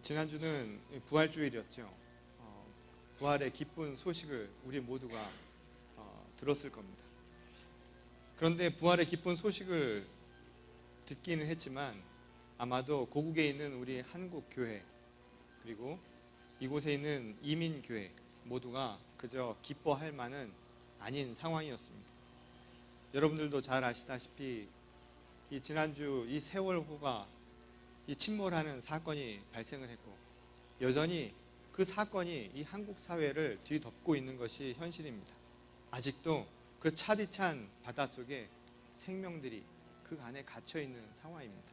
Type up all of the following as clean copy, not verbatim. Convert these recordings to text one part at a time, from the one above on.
지난주는 부활주일이었죠. 부활의 기쁜 소식을 우리 모두가 들었을 겁니다. 그런데 부활의 기쁜 소식을 듣기는 했지만 아마도 고국에 있는 우리 한국교회 그리고 이곳에 있는 이민교회 모두가 그저 기뻐할 만은 아닌 상황이었습니다. 여러분들도 잘 아시다시피 이 지난주 이 세월호가 이 침몰하는 사건이 발생을 했고 여전히 그 사건이 이 한국 사회를 뒤덮고 있는 것이 현실입니다. 아직도 그 차디찬 바닷속에 생명들이 그 안에 갇혀 있는 상황입니다.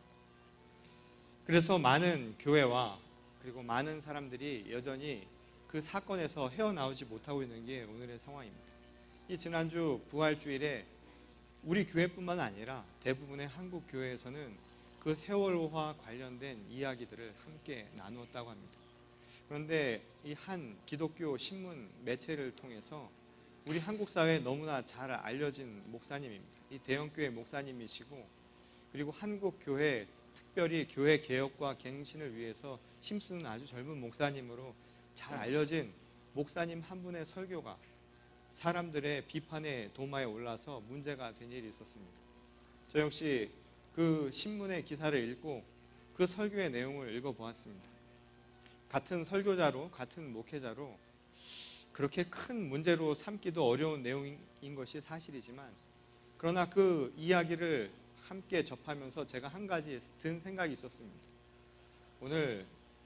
그래서 많은 교회와 그리고 많은 사람들이 여전히 그 사건에서 헤어나오지 못하고 있는 게 오늘의 상황입니다. 이 지난주 부활주일에 우리 교회뿐만 아니라 대부분의 한국 교회에서는 그 세월호와 관련된 이야기들을 함께 나누었다고 합니다. 그런데 이 한 기독교 신문 매체를 통해서 우리 한국 사회에 너무나 잘 알려진 목사님입니다. 이 대형교회 목사님이시고 그리고 한국 교회 특별히 교회 개혁과 갱신을 위해서 힘쓰는 아주 젊은 목사님으로 잘 알려진 목사님 한 분의 설교가 사람들의 비판의 도마에 올라서 문제가 된 일이 있었습니다. 저 역시 그 신문의 기사를 읽고 그 설교의 내용을 읽어보았습니다. 같은 설교자로 같은 목회자로 그렇게 큰 문제로 삼기도 어려운 내용인 것이 사실이지만 그러나 그 이야기를 함께 접하면서 제가 한 가지 든 생각이 있었습니다. 오늘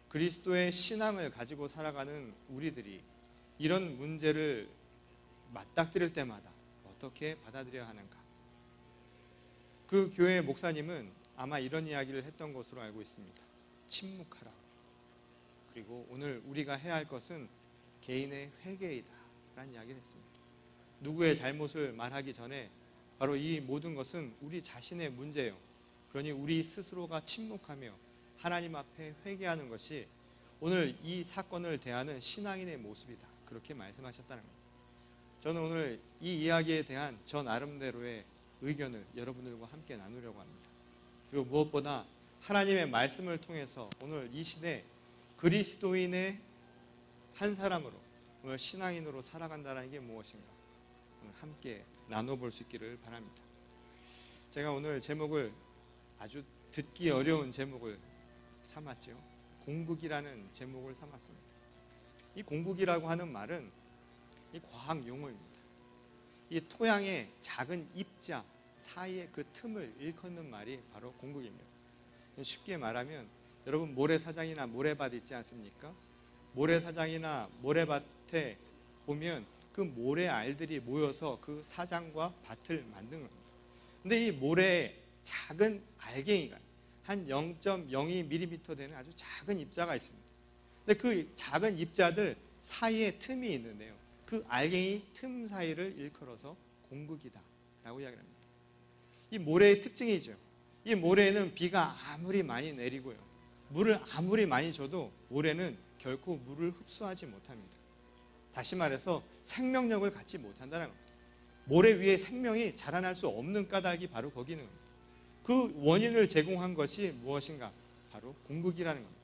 그리스도의 신앙을 가지고 살아가는 우리들이 이런 문제를 맞닥뜨릴 때마다 어떻게 받아들여야 하는가. 그 교회 목사님은 아마 이런 이야기를 했던 것으로 알고 있습니다. 침묵하라. 그리고 오늘 우리가 해야 할 것은 개인의 회개이다 라는 이야기를 했습니다. 누구의 잘못을 말하기 전에 바로 이 모든 것은 우리 자신의 문제예요. 그러니 우리 스스로가 침묵하며 하나님 앞에 회개하는 것이 오늘 이 사건을 대하는 신앙인의 모습이다. 그렇게 말씀하셨다는 겁니다. 저는 오늘 이 이야기에 대한 저 나름대로의 의견을 여러분들과 함께 나누려고 합니다. 그리고 무엇보다 하나님의 말씀을 통해서 오늘 이 시대 그리스도인의 한 사람으로 오늘 신앙인으로 살아간다는 게 무엇인가 오늘 함께 나눠볼 수 있기를 바랍니다. 제가 오늘 제목을 아주 듣기 어려운 제목을 삼았죠. 공국이라는 제목을 삼았습니다. 이 공국이라고 하는 말은 이 과학 용어입니다. 이 토양의 작은 입자 사이의 그 틈을 일컫는 말이 바로 공국입니다. 쉽게 말하면 여러분 모래사장이나 모래밭 있지 않습니까? 모래사장이나 모래밭에 보면 그 모래알들이 모여서 그 사장과 밭을 만든 겁니다. 근데 이 모래에 작은 알갱이가 한 0.02mm 되는 아주 작은 입자가 있습니다. 근데 그 작은 입자들 사이에 틈이 있는데요. 그 알갱이 틈 사이를 일컬어서 공국이다 라고 이야기를 합니다. 이 모래의 특징이죠. 이 모래에는 비가 아무리 많이 내리고요. 물을 아무리 많이 줘도 모래는 결코 물을 흡수하지 못합니다. 다시 말해서 생명력을 갖지 못한다는 겁니다. 모래 위에 생명이 자라날 수 없는 까닭이 바로 거기 있는 겁니다. 그 원인을 제공한 것이 무엇인가? 바로 공국이라는 겁니다.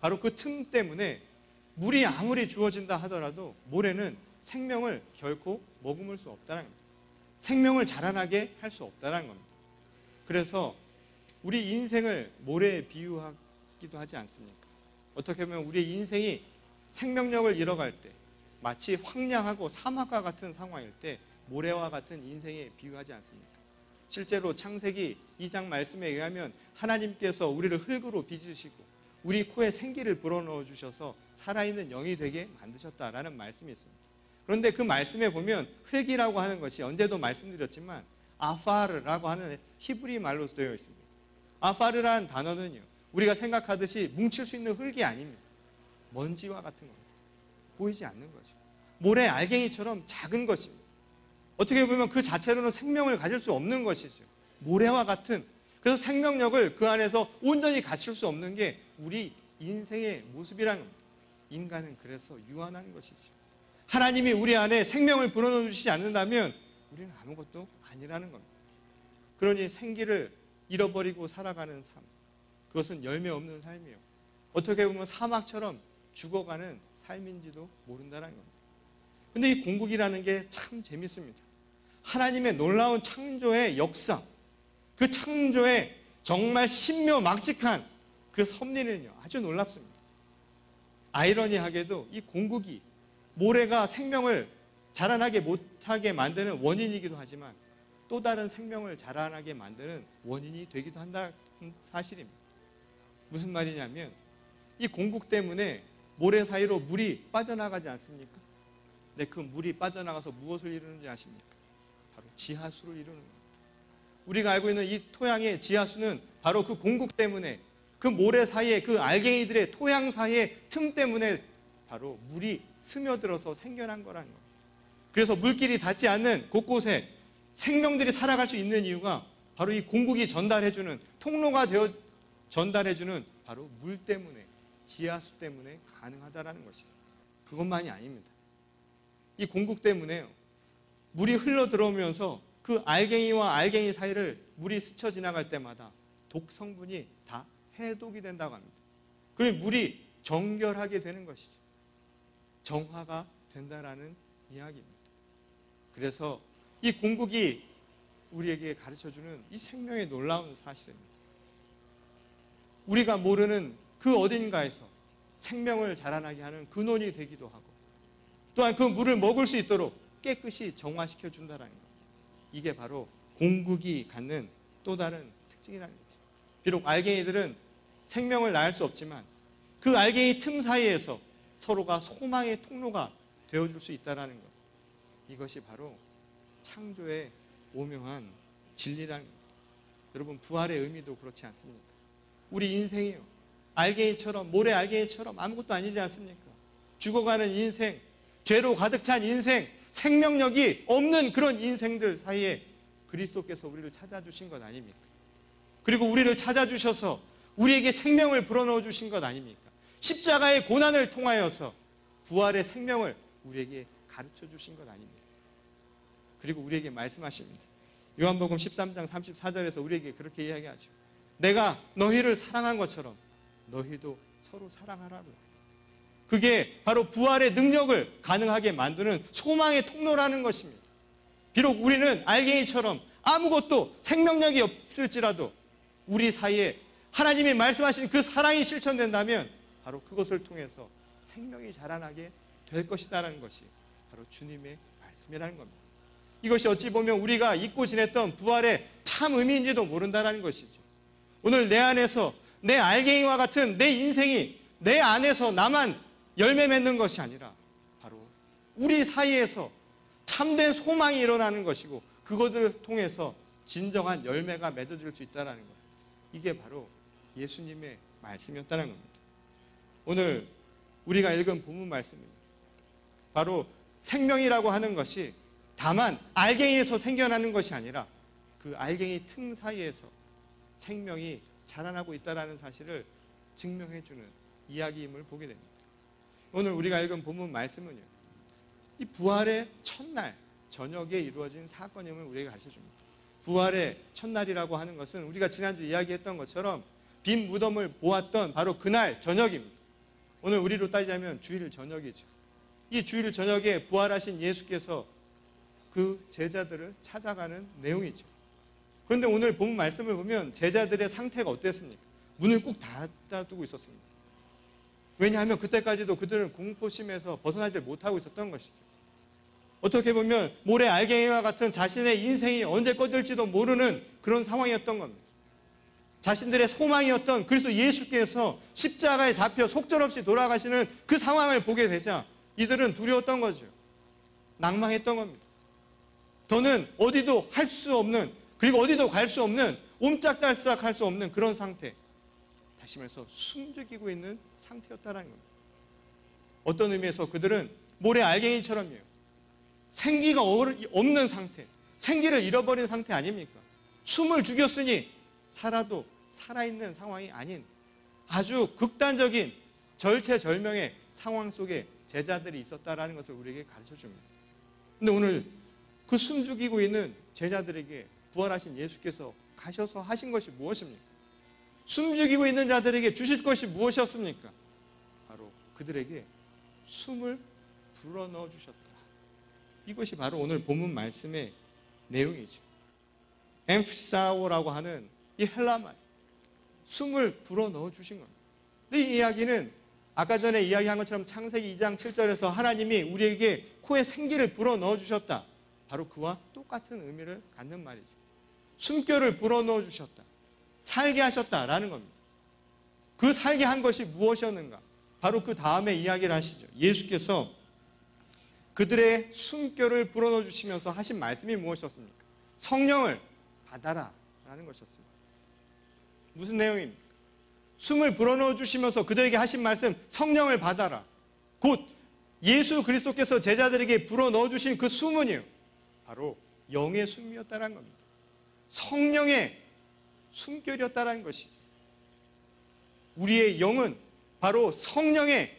바로 그 틈 때문에 물이 아무리 주어진다 하더라도 모래는 생명을 결코 머금을 수 없다는 겁니다. 생명을 자라나게 할 수 없다는 겁니다. 그래서 우리 인생을 모래에 비유하기도 하지 않습니까? 어떻게 보면 우리 인생이 생명력을 잃어갈 때 마치 황량하고 사막과 같은 상황일 때 모래와 같은 인생에 비유하지 않습니까? 실제로 창세기 2장 말씀에 의하면 하나님께서 우리를 흙으로 빚으시고 우리 코에 생기를 불어넣어 주셔서 살아있는 영이 되게 만드셨다라는 말씀이 있습니다. 그런데 그 말씀에 보면 흙이라고 하는 것이 언제도 말씀드렸지만 아파르라고 하는 히브리 말로 되어 있습니다. 아파르라는 단어는요. 우리가 생각하듯이 뭉칠 수 있는 흙이 아닙니다. 먼지와 같은 겁니다. 보이지 않는 거죠. 모래 알갱이처럼 작은 것입니다. 어떻게 보면 그 자체로는 생명을 가질 수 없는 것이죠. 모래와 같은 그래서 생명력을 그 안에서 온전히 갖출 수 없는 게 우리 인생의 모습이라는 겁니다. 인간은 그래서 유한한 것이죠. 하나님이 우리 안에 생명을 불어넣어 주시지 않는다면 우리는 아무것도 아니라는 겁니다. 그러니 생기를 잃어버리고 살아가는 삶, 그것은 열매 없는 삶이에요. 어떻게 보면 사막처럼 죽어가는 삶인지도 모른다는 겁니다. 근데 이 공국이라는 게 참 재밌습니다. 하나님의 놀라운 창조의 역사, 그 창조의 정말 신묘막측한 그 섭리는요, 아주 놀랍습니다. 아이러니하게도 이 공국이 모래가 생명을 자라나게 못하게 만드는 원인이기도 하지만 또 다른 생명을 자라나게 만드는 원인이 되기도 한다는 사실입니다. 무슨 말이냐면 이 공국 때문에 모래 사이로 물이 빠져나가지 않습니까? 근데 그 물이 빠져나가서 무엇을 이루는지 아십니까? 바로 지하수를 이루는 겁니다. 우리가 알고 있는 이 토양의 지하수는 바로 그 공국 때문에, 그 모래 사이에, 그 알갱이들의 토양 사이의 틈 때문에 바로 물이 스며들어서 생겨난 거라는 겁니다. 그래서 물길이 닿지 않는 곳곳에 생명들이 살아갈 수 있는 이유가 바로 이 공국이 전달해주는, 통로가 되어 전달해주는 바로 물 때문에, 지하수 때문에 가능하다는 것이죠. 그것만이 아닙니다. 이 공국 때문에요, 물이 흘러 들어오면서 그 알갱이와 알갱이 사이를 물이 스쳐 지나갈 때마다 독 성분이 다 해독이 된다고 합니다. 그리고 물이 정결하게 되는 것이죠. 정화가 된다라는 이야기입니다. 그래서 이 공국이 우리에게 가르쳐주는 이 생명의 놀라운 사실입니다. 우리가 모르는 그 어딘가에서 생명을 자라나게 하는 근원이 되기도 하고, 또한 그 물을 먹을 수 있도록 깨끗이 정화시켜 준다는 것. 이게 바로 공국이 갖는 또 다른 특징이라는 거죠. 비록 알갱이들은 생명을 낳을 수 없지만 그 알갱이 틈 사이에서 서로가 소망의 통로가 되어줄 수 있다는 것. 이것이 바로 창조의 오묘한 진리라는 것. 여러분, 부활의 의미도 그렇지 않습니까? 우리 인생이요, 알갱이처럼, 모래 알갱이처럼 아무것도 아니지 않습니까? 죽어가는 인생, 죄로 가득 찬 인생, 생명력이 없는 그런 인생들 사이에 그리스도께서 우리를 찾아주신 것 아닙니까? 그리고 우리를 찾아주셔서 우리에게 생명을 불어넣어 주신 것 아닙니까? 십자가의 고난을 통하여서 부활의 생명을 우리에게 가르쳐 주신 것 아닙니까? 그리고 우리에게 말씀하십니다. 요한복음 13장 34절에서 우리에게 그렇게 이야기하죠. 내가 너희를 사랑한 것처럼 너희도 서로 사랑하라고요. 그게 바로 부활의 능력을 가능하게 만드는 소망의 통로라는 것입니다. 비록 우리는 알갱이처럼 아무것도 생명력이 없을지라도 우리 사이에 하나님이 말씀하신 그 사랑이 실천된다면 바로 그것을 통해서 생명이 자라나게 될 것이다라는 것이 바로 주님의 말씀이라는 겁니다. 이것이 어찌 보면 우리가 잊고 지냈던 부활의 참 의미인지도 모른다는 것이죠. 오늘 내 안에서 내 알갱이와 같은 내 인생이 내 안에서 나만 열매 맺는 것이 아니라 바로 우리 사이에서 참된 소망이 일어나는 것이고 그것을 통해서 진정한 열매가 맺어질 수 있다는 것. 이게 바로 예수님의 말씀이었다는 겁니다. 오늘 우리가 읽은 본문 말씀입니다. 바로 생명이라고 하는 것이 다만 알갱이에서 생겨나는 것이 아니라 그 알갱이 틈 사이에서 생명이 자라나고 있다는 사실을 증명해주는 이야기임을 보게 됩니다. 오늘 우리가 읽은 본문 말씀은요, 이 부활의 첫날 저녁에 이루어진 사건임을 우리에게 가르쳐줍니다. 부활의 첫날이라고 하는 것은 우리가 지난주 이야기했던 것처럼 빈 무덤을 보았던 바로 그날 저녁입니다. 오늘 우리로 따지자면 주일 저녁이죠. 이 주일 저녁에 부활하신 예수께서 그 제자들을 찾아가는 내용이죠. 그런데 오늘 본문 말씀을 보면 제자들의 상태가 어땠습니까? 문을 꼭 닫아두고 있었습니다. 왜냐하면 그때까지도 그들은 공포심에서 벗어나지 못하고 있었던 것이죠. 어떻게 보면 모래 알갱이와 같은 자신의 인생이 언제 꺼질지도 모르는 그런 상황이었던 겁니다. 자신들의 소망이었던 그리스도 예수께서 십자가에 잡혀 속절없이 돌아가시는 그 상황을 보게 되자 이들은 두려웠던 거죠. 낭망했던 겁니다. 더는 어디도 할 수 없는, 그리고 어디도 갈 수 없는, 옴짝달싹 할 수 없는 그런 상태, 다시 말해서 숨죽이고 있는 상태였다는 겁니다. 어떤 의미에서 그들은 모래 알갱이처럼요, 생기가 없는 상태, 생기를 잃어버린 상태 아닙니까? 숨을 죽였으니 살아도 살아있는 상황이 아닌 아주 극단적인 절체절명의 상황 속에 제자들이 있었다는 것을 우리에게 가르쳐줍니다. 그런데 오늘 그 숨죽이고 있는 제자들에게 부활하신 예수께서 가셔서 하신 것이 무엇입니까? 숨죽이고 있는 자들에게 주실 것이 무엇이었습니까? 바로 그들에게 숨을 불어넣어 주셨다. 이것이 바로 오늘 본문 말씀의 내용이죠. 엠피사오라고 하는 이 헬라말, 숨을 불어넣어 주신 겁니다. 이 이야기는 아까 전에 이야기한 것처럼 창세기 2장 7절에서 하나님이 우리에게 코에 생기를 불어넣어 주셨다. 바로 그와 똑같은 의미를 갖는 말이죠. 숨결을 불어넣어 주셨다. 살게 하셨다라는 겁니다. 그 살게 한 것이 무엇이었는가? 바로 그 다음에 이야기를 하시죠. 예수께서 그들의 숨결을 불어넣어 주시면서 하신 말씀이 무엇이었습니까? 성령을 받아라 라는 것이었습니다. 무슨 내용입니까? 숨을 불어넣어 주시면서 그들에게 하신 말씀, 성령을 받아라. 곧 예수 그리스도께서 제자들에게 불어넣어 주신 그 숨은요, 바로 영의 숨이었다는 겁니다. 성령의 숨결이었다는 것이죠. 우리의 영은 바로 성령의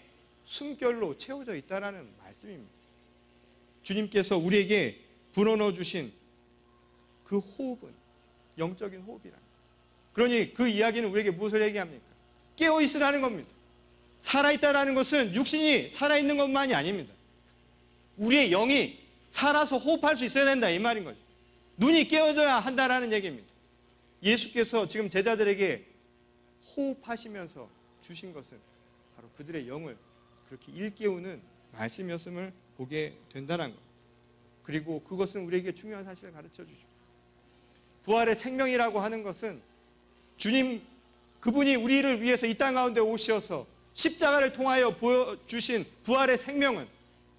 숨결로 채워져 있다는 말씀입니다. 주님께서 우리에게 불어넣어 주신 그 호흡은 영적인 호흡이라. 그러니 그 이야기는 우리에게 무엇을 얘기합니까? 깨어있으라는 겁니다. 살아있다라는 것은 육신이 살아있는 것만이 아닙니다. 우리의 영이 살아서 호흡할 수 있어야 된다 이 말인 거죠. 눈이 깨어져야 한다라는 얘기입니다. 예수께서 지금 제자들에게 호흡하시면서 주신 것은 바로 그들의 영을 그렇게 일깨우는 말씀이었음을 보게 된다는 것. 그리고 그것은 우리에게 중요한 사실을 가르쳐 주죠. 부활의 생명이라고 하는 것은 주님 그분이 우리를 위해서 이 땅 가운데 오셔서 십자가를 통하여 보여주신 부활의 생명은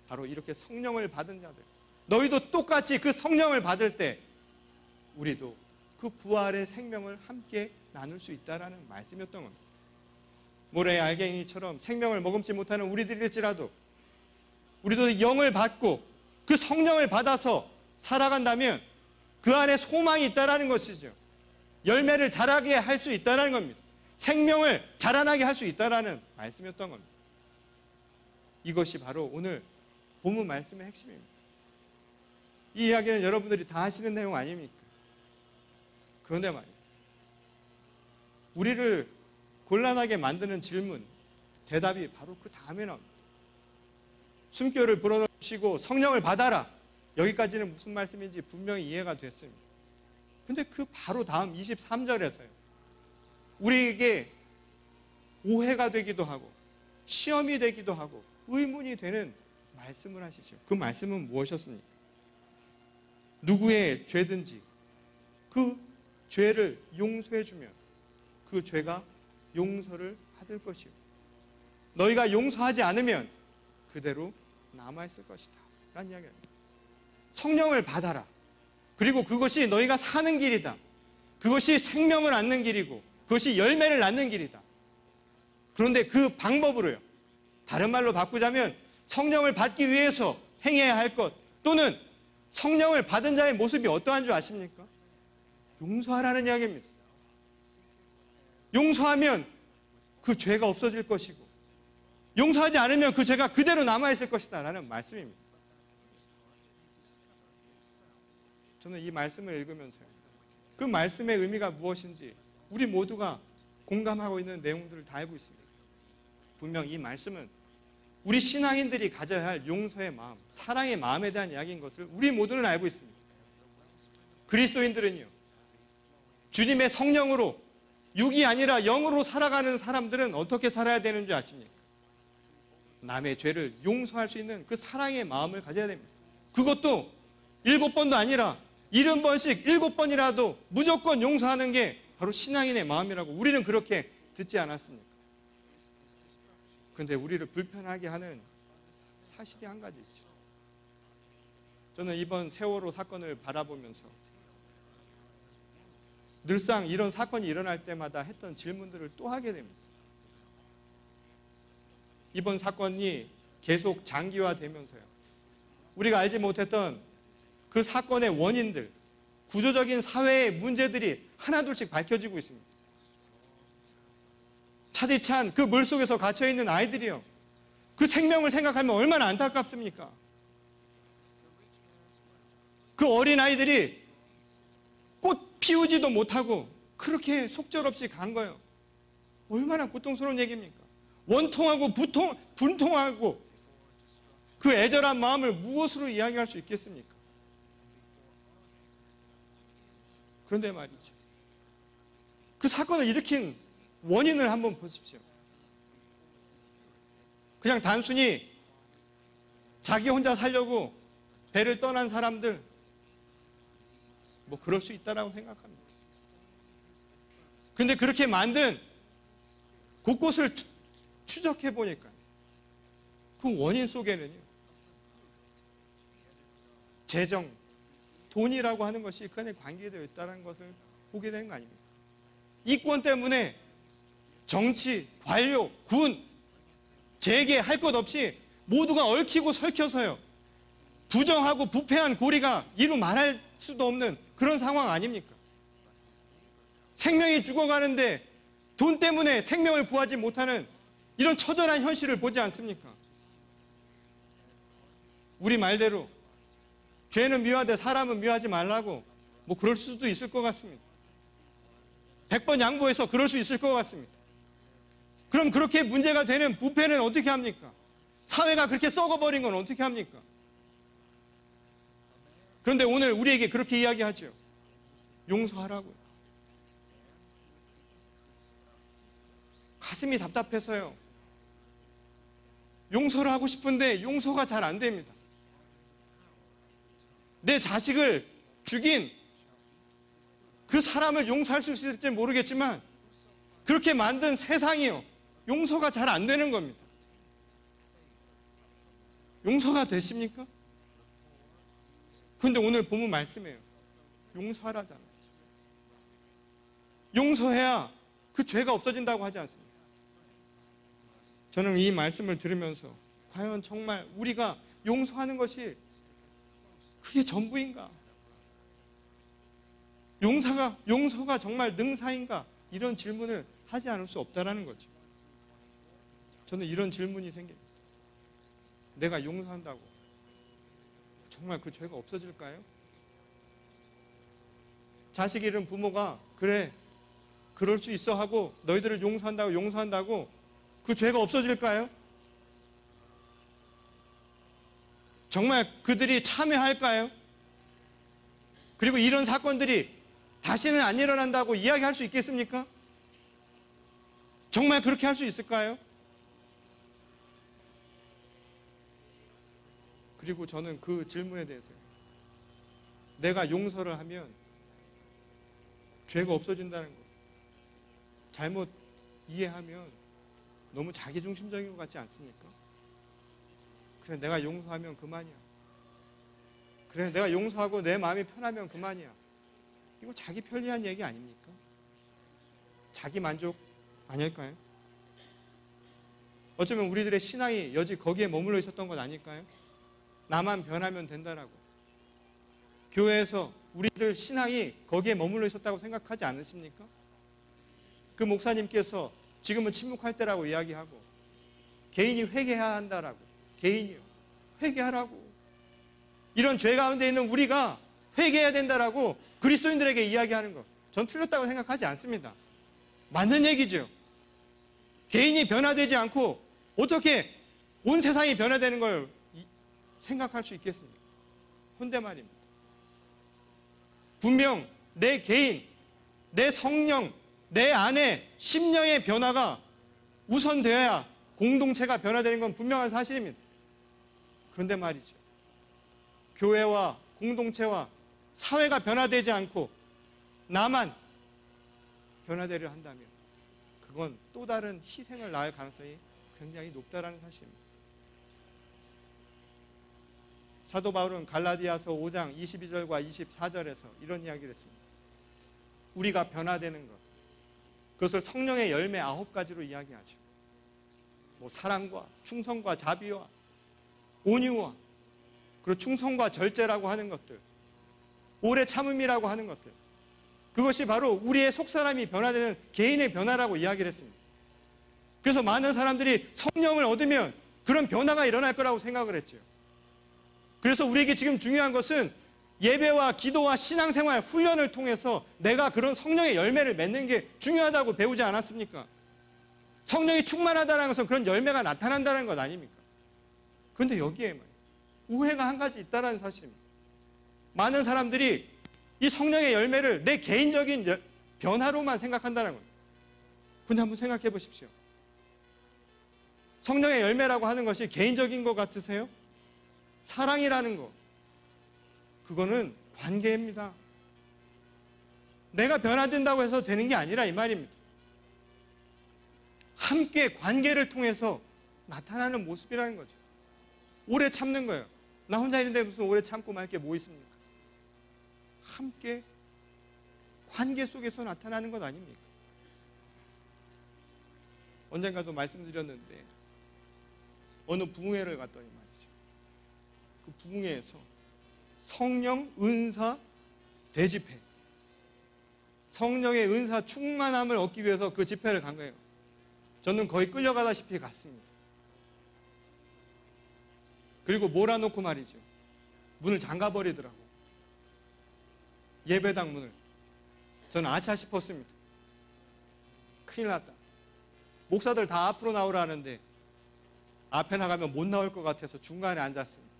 바로 이렇게 성령을 받은 자들, 너희도 똑같이 그 성령을 받을 때 우리도 그 부활의 생명을 함께 나눌 수 있다는 말씀이었던 겁니다. 모래의 알갱이처럼 생명을 머금지 못하는 우리들일지라도 우리도 영을 받고 그 성령을 받아서 살아간다면 그 안에 소망이 있다는 것이죠. 열매를 자라게 할 수 있다는 겁니다. 생명을 자라나게 할 수 있다는 말씀이었던 겁니다. 이것이 바로 오늘 본문 말씀의 핵심입니다. 이 이야기는 여러분들이 다 하시는 내용 아닙니까? 그런데 말이에요. 우리를 곤란하게 만드는 질문, 대답이 바로 그 다음에 나옵니다. 숨결을 불어넣으시고 성령을 받아라. 여기까지는 무슨 말씀인지 분명히 이해가 됐습니다. 근데 그 바로 다음 23절에서요. 우리에게 오해가 되기도 하고 시험이 되기도 하고 의문이 되는 말씀을 하시죠. 그 말씀은 무엇이었습니까? 누구의 죄든지 그 죄를 용서해 주면 그 죄가 용서를 받을 것이요. 너희가 용서하지 않으면 그대로 남아있을 것이다. 라는 이야기입니다. 성령을 받아라. 그리고 그것이 너희가 사는 길이다. 그것이 생명을 얻는 길이고 그것이 열매를 낳는 길이다. 그런데 그 방법으로요. 다른 말로 바꾸자면 성령을 받기 위해서 행해야 할 것 또는 성령을 받은 자의 모습이 어떠한 줄 아십니까? 용서하라는 이야기입니다. 용서하면 그 죄가 없어질 것이고 용서하지 않으면 그 죄가 그대로 남아있을 것이다 라는 말씀입니다. 저는 이 말씀을 읽으면서요. 그 말씀의 의미가 무엇인지 우리 모두가 공감하고 있는 내용들을 다 알고 있습니다. 분명 이 말씀은 우리 신앙인들이 가져야 할 용서의 마음, 사랑의 마음에 대한 이야기인 것을 우리 모두는 알고 있습니다. 그리스도인들은요. 주님의 성령으로 육이 아니라 영으로 살아가는 사람들은 어떻게 살아야 되는 줄 아십니까? 남의 죄를 용서할 수 있는 그 사랑의 마음을 가져야 됩니다. 그것도 7번도 아니라 70번씩 7번이라도 무조건 용서하는 게 바로 신앙인의 마음이라고 우리는 그렇게 듣지 않았습니까? 그런데 우리를 불편하게 하는 사실이 한 가지 있죠. 저는 이번 세월호 사건을 바라보면서 늘상 이런 사건이 일어날 때마다 했던 질문들을 또 하게 됩니다. 이번 사건이 계속 장기화되면서요. 우리가 알지 못했던 그 사건의 원인들, 구조적인 사회의 문제들이 하나둘씩 밝혀지고 있습니다. 차디찬 그 물속에서 갇혀있는 아이들이요. 그 생명을 생각하면 얼마나 안타깝습니까? 그 어린아이들이 꽃 피우지도 못하고 그렇게 속절없이 간 거예요. 얼마나 고통스러운 얘기입니까? 원통하고 분통하고 그 애절한 마음을 무엇으로 이야기할 수 있겠습니까? 그런데 말이죠. 그 사건을 일으킨 원인을 한번 보십시오. 그냥 단순히 자기 혼자 살려고 배를 떠난 사람들, 뭐 그럴 수 있다라고 생각합니다. 근데 그렇게 만든 곳곳을 추적해 보니까 그 원인 속에는요, 재정, 돈이라고 하는 것이 그 안에 관계되어 있다는 것을 보게 되는 거 아닙니까? 이권 때문에 정치, 관료, 군, 재계 할 것 없이 모두가 얽히고 설켜서요, 부정하고 부패한 고리가 이루 말할 수도 없는 그런 상황 아닙니까? 생명이 죽어가는데 돈 때문에 생명을 구하지 못하는 이런 처절한 현실을 보지 않습니까? 우리 말대로 죄는 미워하되 사람은 미워하지 말라고 뭐 그럴 수도 있을 것 같습니다. 100번 양보해서 그럴 수 있을 것 같습니다. 그럼 그렇게 문제가 되는 부패는 어떻게 합니까? 사회가 그렇게 썩어버린 건 어떻게 합니까? 그런데 오늘 우리에게 그렇게 이야기하죠. 용서하라고요. 가슴이 답답해서요, 용서를 하고 싶은데 용서가 잘 안 됩니다. 내 자식을 죽인 그 사람을 용서할 수 있을지 모르겠지만 그렇게 만든 세상이요, 용서가 잘 안 되는 겁니다. 용서가 되십니까? 그런데 오늘 본문 말씀이에요. 용서하라잖아요. 용서해야 그 죄가 없어진다고 하지 않습니까? 저는 이 말씀을 들으면서 과연 정말 우리가 용서하는 것이 그게 전부인가? 용서가 정말 능사인가? 이런 질문을 하지 않을 수 없다라는 거죠. 저는 이런 질문이 생깁니다. 내가 용서한다고 정말 그 죄가 없어질까요? 자식 잃은 부모가 그래, 그럴 수 있어 하고 너희들을 용서한다고 그 죄가 없어질까요? 정말 그들이 참여할까요? 그리고 이런 사건들이 다시는 안 일어난다고 이야기할 수 있겠습니까? 정말 그렇게 할 수 있을까요? 그리고 저는 그 질문에 대해서 내가 용서를 하면 죄가 없어진다는 것, 잘못 이해하면 너무 자기중심적인 것 같지 않습니까? 그래, 내가 용서하면 그만이야. 그래, 내가 용서하고 내 마음이 편하면 그만이야. 이거 자기 편리한 얘기 아닙니까? 자기 만족 아닐까요? 어쩌면 우리들의 신앙이 여지 거기에 머물러 있었던 것 아닐까요? 나만 변하면 된다라고. 교회에서 우리들 신앙이 거기에 머물러 있었다고 생각하지 않으십니까? 그 목사님께서 지금은 침묵할 때라고 이야기하고 개인이 회개해야 한다라고, 개인이요, 회개하라고, 이런 죄 가운데 있는 우리가 회개해야 된다라고 그리스도인들에게 이야기하는 것, 전 틀렸다고 생각하지 않습니다. 맞는 얘기죠. 개인이 변화되지 않고 어떻게 온 세상이 변화되는 걸 생각할 수 있겠습니까? 헌데 말입니다. 분명 내 개인, 내 성령, 내 안에 심령의 변화가 우선되어야 공동체가 변화되는 건 분명한 사실입니다. 그런데 말이죠, 교회와 공동체와 사회가 변화되지 않고 나만 변화되려 한다면 그건 또 다른 희생을 낳을 가능성이 굉장히 높다라는 사실입니다. 사도 바울은 갈라디아서 5장 22절과 24절에서 이런 이야기를 했습니다. 우리가 변화되는 것, 그것을 성령의 열매 9가지로 이야기하죠. 뭐 사랑과 충성과 자비와 온유와 그리고 충성과 절제라고 하는 것들, 오래 참음이라고 하는 것들, 그것이 바로 우리의 속사람이 변화되는 개인의 변화라고 이야기를 했습니다. 그래서 많은 사람들이 성령을 얻으면 그런 변화가 일어날 거라고 생각을 했죠. 그래서 우리에게 지금 중요한 것은 예배와 기도와 신앙생활, 훈련을 통해서 내가 그런 성령의 열매를 맺는 게 중요하다고 배우지 않았습니까? 성령이 충만하다는 것은 그런 열매가 나타난다는 것 아닙니까? 그런데 여기에 오해가 한 가지 있다는 사실입니다. 많은 사람들이 이 성령의 열매를 내 개인적인 변화로만 생각한다는 겁니다. 근데 한번 생각해 보십시오. 성령의 열매라고 하는 것이 개인적인 것 같으세요? 사랑이라는 것, 그거는 관계입니다. 내가 변화된다고 해서 되는 게 아니라 이 말입니다. 함께 관계를 통해서 나타나는 모습이라는 거죠. 오래 참는 거예요. 나 혼자 있는데 무슨 오래 참고 말 게 뭐 있습니까? 함께 관계 속에서 나타나는 것 아닙니까? 언젠가도 말씀드렸는데 어느 부흥회를 갔더니 말이죠. 그 부흥회에서 성령 은사 대집회, 성령의 은사 충만함을 얻기 위해서 그 집회를 간 거예요. 저는 거의 끌려가다시피 갔습니다. 그리고 몰아놓고 말이죠. 문을 잠가버리더라고. 예배당 문을. 저는 아차 싶었습니다. 큰일 났다. 목사들 다 앞으로 나오라는데 앞에 나가면 못 나올 것 같아서 중간에 앉았습니다.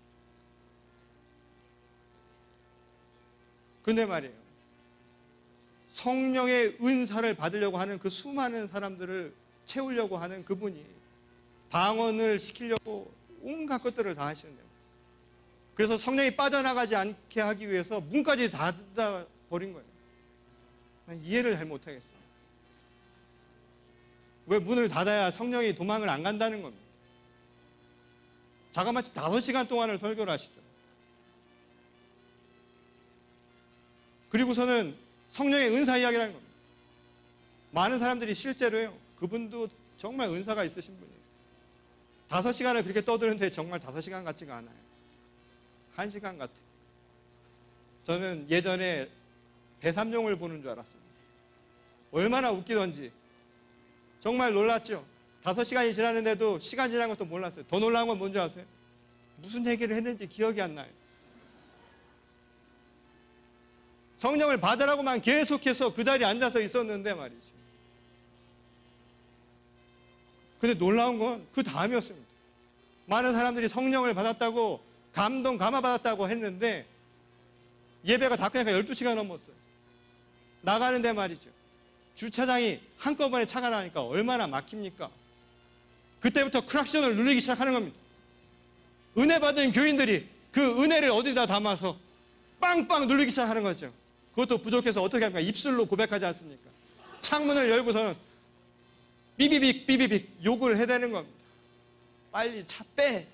근데 말이에요. 성령의 은사를 받으려고 하는 그 수많은 사람들을 채우려고 하는 그분이 방언을 시키려고 온갖 것들을 다 하시는 거예요. 그래서 성령이 빠져나가지 않게 하기 위해서 문까지 닫아버린 거예요. 난 이해를 잘 못하겠어요. 왜 문을 닫아야 성령이 도망을 안 간다는 겁니다. 자그마치 5시간 동안을 설교를 하시더라고요. 그리고서는 성령의 은사 이야기라는 겁니다. 많은 사람들이 실제로요, 그분도 정말 은사가 있으신 분이에요. 5시간을 그렇게 떠드는데 정말 5시간 같지가 않아요. 1시간 같아요. 저는 예전에 배삼룡을 보는 줄 알았습니다. 얼마나 웃기던지 정말 놀랐죠. 5시간이 지났는데도 시간 지난 것도 몰랐어요. 더 놀라운 건 뭔지 아세요? 무슨 얘기를 했는지 기억이 안 나요. 성령을 받으라고만 계속해서 그 자리에 앉아서 있었는데 말이죠. 근데 놀라운 건 그 다음이었습니다. 많은 사람들이 성령을 받았다고 감동 감화 받았다고 했는데 예배가 다 끝나니까 12시간 넘었어요. 나가는데 말이죠. 주차장이 한꺼번에 차가 나니까 얼마나 막힙니까? 그때부터 크락션을 누르기 시작하는 겁니다. 은혜 받은 교인들이 그 은혜를 어디다 담아서 빵빵 누르기 시작하는 거죠. 그것도 부족해서 어떻게 합니까? 입술로 고백하지 않습니까? 창문을 열고서는 삐비빅 삐비빅 욕을 해대는 겁니다. 빨리 차 빼.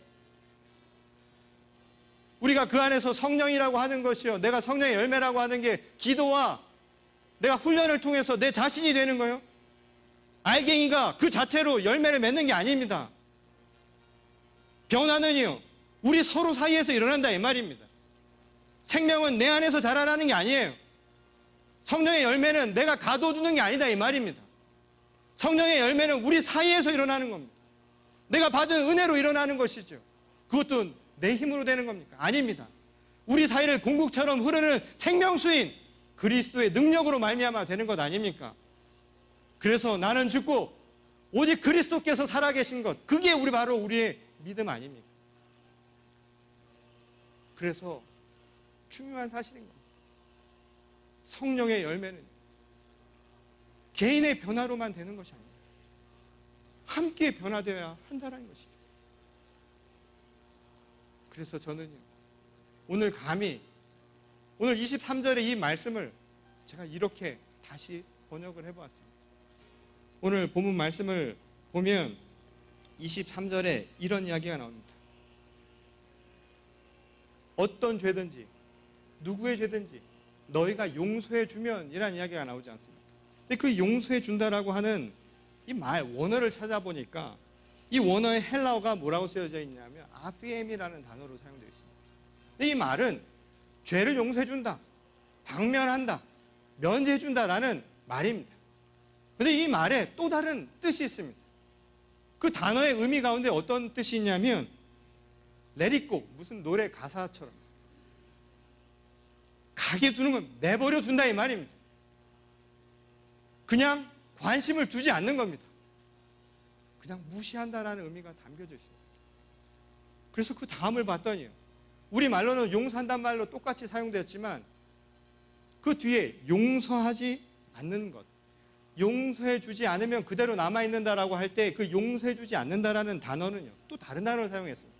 우리가 그 안에서 성령이라고 하는 것이요, 내가 성령의 열매라고 하는 게 기도와 내가 훈련을 통해서 내 자신이 되는 거예요. 알갱이가 그 자체로 열매를 맺는 게 아닙니다. 변화는요, 우리 서로 사이에서 일어난다 이 말입니다. 생명은 내 안에서 자라나는 게 아니에요. 성령의 열매는 내가 가둬두는 게 아니다 이 말입니다. 성령의 열매는 우리 사이에서 일어나는 겁니다. 내가 받은 은혜로 일어나는 것이죠. 그것도 내 힘으로 되는 겁니까? 아닙니다. 우리 사이를 공국처럼 흐르는 생명수인 그리스도의 능력으로 말미암아 되는 것 아닙니까? 그래서 나는 죽고 오직 그리스도께서 살아계신 것, 그게 바로 우리의 믿음 아닙니까? 그래서 중요한 사실인 겁니다. 성령의 열매는 개인의 변화로만 되는 것이 아닙니다. 함께 변화되어야 한다는 것이죠. 그래서 저는요, 오늘 감히 오늘 23절의 이 말씀을 제가 이렇게 다시 번역을 해보았습니다. 오늘 본문 말씀을 보면 23절에 이런 이야기가 나옵니다. 어떤 죄든지 누구의 죄든지 너희가 용서해 주면 이라는 이야기가 나오지 않습니까? 근데 그 용서해 준다라고 하는 이 말 원어를 찾아보니까 이 원어의 헬라어가 뭐라고 쓰여져 있냐면 아피엠이라는 단어로 사용되어 있습니다. 근데 이 말은 죄를 용서해 준다, 방면한다, 면제해 준다라는 말입니다. 그런데 이 말에 또 다른 뜻이 있습니다. 그 단어의 의미 가운데 어떤 뜻이 있냐면 let it go, 무슨 노래 가사처럼 가게 두는 건 내버려 둔다 이 말입니다. 그냥 관심을 두지 않는 겁니다. 그냥 무시한다라는 의미가 담겨져 있어요. 그래서 그 다음을 봤더니 우리 말로는 용서한다는 말로 똑같이 사용되었지만 그 뒤에 용서하지 않는 것, 용서해 주지 않으면 그대로 남아있는다라고 할 때 그 용서해 주지 않는다라는 단어는요, 또 다른 단어를 사용했습니다.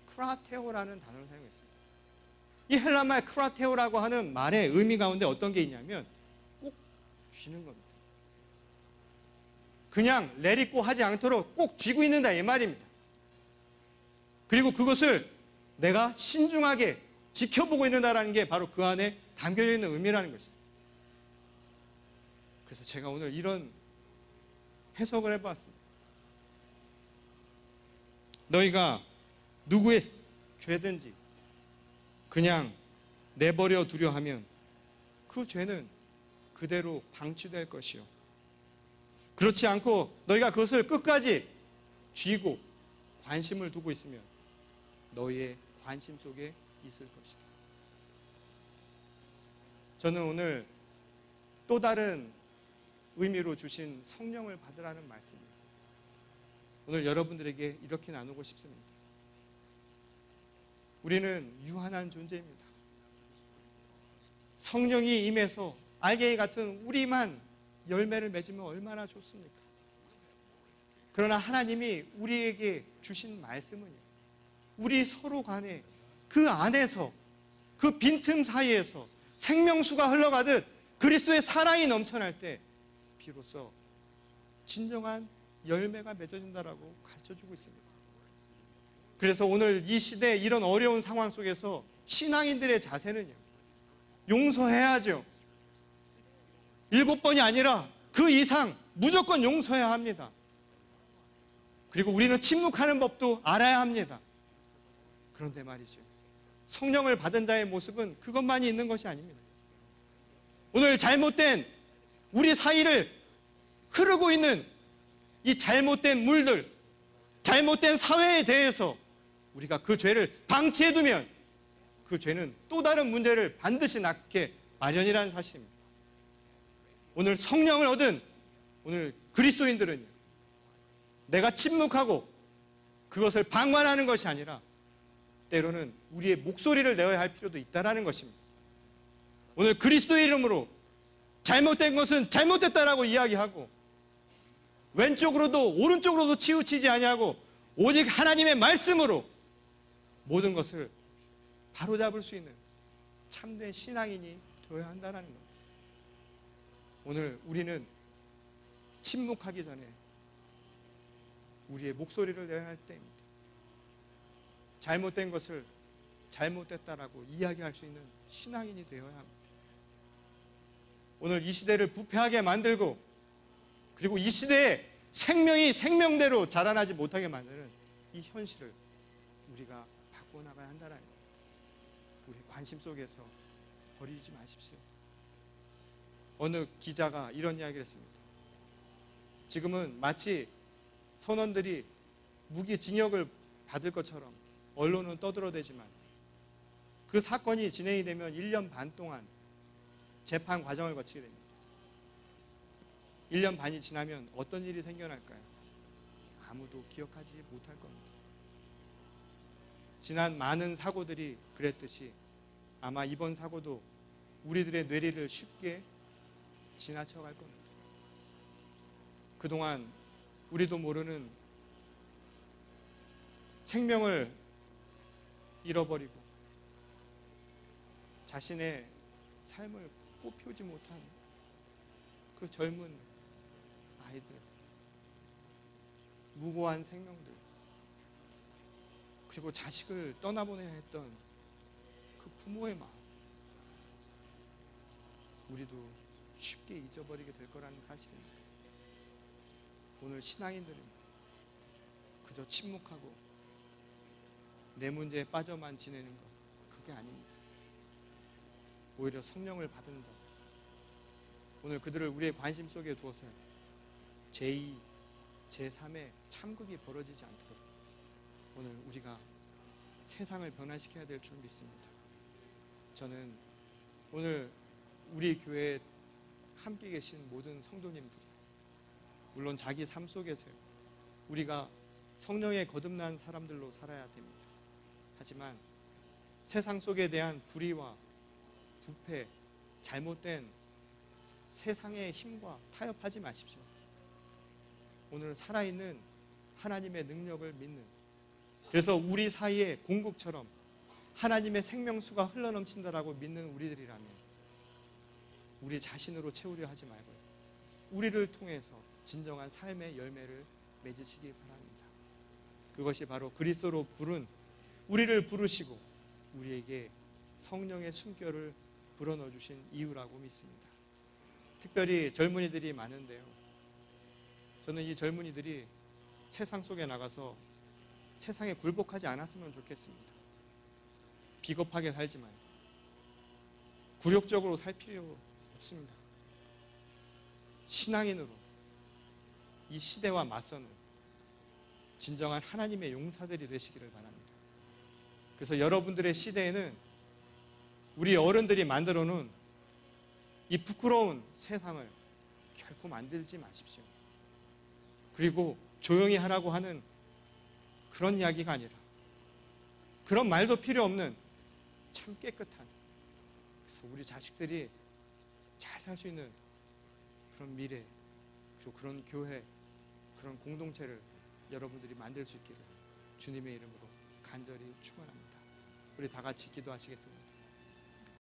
크라테오라는 단어를 사용했습니다. 이 헬라말 크라테오라고 하는 말의 의미 가운데 어떤 게 있냐면 꼭 쥐는 겁니다. 그냥 내리고 하지 않도록 꼭 쥐고 있는다 이 말입니다. 그리고 그것을 내가 신중하게 지켜보고 있는다라는 게 바로 그 안에 담겨져 있는 의미라는 것이죠. 그래서 제가 오늘 이런 해석을 해봤습니다. 너희가 누구의 죄든지 그냥 내버려 두려 하면 그 죄는 그대로 방치될 것이요. 그렇지 않고 너희가 그것을 끝까지 쥐고 관심을 두고 있으면 너희의 관심 속에 있을 것이다. 저는 오늘 또 다른 의미로 주신 성령을 받으라는 말씀입니다. 오늘 여러분들에게 이렇게 나누고 싶습니다. 우리는 유한한 존재입니다. 성령이 임해서 알갱이 같은 우리만 열매를 맺으면 얼마나 좋습니까? 그러나 하나님이 우리에게 주신 말씀은요, 우리 서로 간에 그 안에서 그 빈틈 사이에서 생명수가 흘러가듯 그리스도의 사랑이 넘쳐날 때 비로소 진정한 열매가 맺어진다라고 가르쳐주고 있습니다. 그래서 오늘 이 시대 이런 어려운 상황 속에서 신앙인들의 자세는요, 용서해야죠. 7번이 아니라 그 이상 무조건 용서해야 합니다. 그리고 우리는 침묵하는 법도 알아야 합니다. 그런데 말이죠, 성령을 받은 자의 모습은 그것만이 있는 것이 아닙니다. 오늘 잘못된 우리 사이를 흐르고 있는 이 잘못된 물들, 잘못된 사회에 대해서 우리가 그 죄를 방치해두면 그 죄는 또 다른 문제를 반드시 낳게 마련이라는 사실입니다. 오늘 성령을 얻은 오늘 그리스도인들은요, 내가 침묵하고 그것을 방관하는 것이 아니라 때로는 우리의 목소리를 내어야 할 필요도 있다는 것입니다. 오늘 그리스도의 이름으로 잘못된 것은 잘못됐다라고 이야기하고 왼쪽으로도 오른쪽으로도 치우치지 아니하고 오직 하나님의 말씀으로 모든 것을 바로잡을 수 있는 참된 신앙인이 되어야 한다는 겁니다. 오늘 우리는 침묵하기 전에 우리의 목소리를 내야 할 때입니다. 잘못된 것을 잘못됐다라고 이야기할 수 있는 신앙인이 되어야 합니다. 오늘 이 시대를 부패하게 만들고 그리고 이 시대에 생명이 생명대로 자라나지 못하게 만드는 이 현실을 우리가 바꿔나가야 한다는 겁니다. 우리 관심 속에서 버리지 마십시오. 어느 기자가 이런 이야기를 했습니다. 지금은 마치 선원들이 무기징역을 받을 것처럼 언론은 떠들어대지만 그 사건이 진행이 되면 1년 반 동안 재판 과정을 거치게 됩니다. 1년 반이 지나면 어떤 일이 생겨날까요? 아무도 기억하지 못할 겁니다. 지난 많은 사고들이 그랬듯이 아마 이번 사고도 우리들의 뇌리를 쉽게 지나쳐갈 겁니다. 그동안 우리도 모르는 생명을 잃어버리고 자신의 삶을 꽃피우지 못한 그 젊은 아이들, 무고한 생명들, 그리고 자식을 떠나보내야 했던 그 부모의 마음, 우리도 쉽게 잊어버리게 될 거라는 사실입니다. 오늘 신앙인들은 그저 침묵하고 내 문제에 빠져만 지내는 것, 그게 아닙니다. 오히려 성령을 받은 자, 오늘 그들을 우리의 관심 속에 두어서 제2, 제3의 참극이 벌어지지 않도록 오늘 우리가 세상을 변화시켜야 될 줄 믿습니다. 저는 오늘 우리 교회에 함께 계신 모든 성도님들이 물론 자기 삶 속에서요, 우리가 성령에 거듭난 사람들로 살아야 됩니다. 하지만 세상 속에 대한 불의와 부패, 잘못된 세상의 힘과 타협하지 마십시오. 오늘 살아있는 하나님의 능력을 믿는, 그래서 우리 사이에 공국처럼 하나님의 생명수가 흘러넘친다라고 믿는 우리들이라면 우리 자신으로 채우려 하지 말고요, 우리를 통해서 진정한 삶의 열매를 맺으시기 바랍니다. 그것이 바로 그리스도로 부른, 우리를 부르시고 우리에게 성령의 숨결을 불어넣어 주신 이유라고 믿습니다. 특별히 젊은이들이 많은데요, 저는 이 젊은이들이 세상 속에 나가서 세상에 굴복하지 않았으면 좋겠습니다. 비겁하게 살지 말고 굴욕적으로 살 필요 없습니다. 신앙인으로 이 시대와 맞서는 진정한 하나님의 용사들이 되시기를 바랍니다. 그래서 여러분들의 시대에는 우리 어른들이 만들어 놓은 이 부끄러운 세상을 결코 만들지 마십시오. 그리고 조용히 하라고 하는 그런 이야기가 아니라, 그런 말도 필요 없는 참 깨끗한, 그래서 우리 자식들이 잘 살 수 있는 그런 미래, 그리고 그런 교회, 그런 공동체를 여러분들이 만들 수 있기를 주님의 이름으로 간절히 축원합니다. 우리 다 같이 기도하시겠습니다.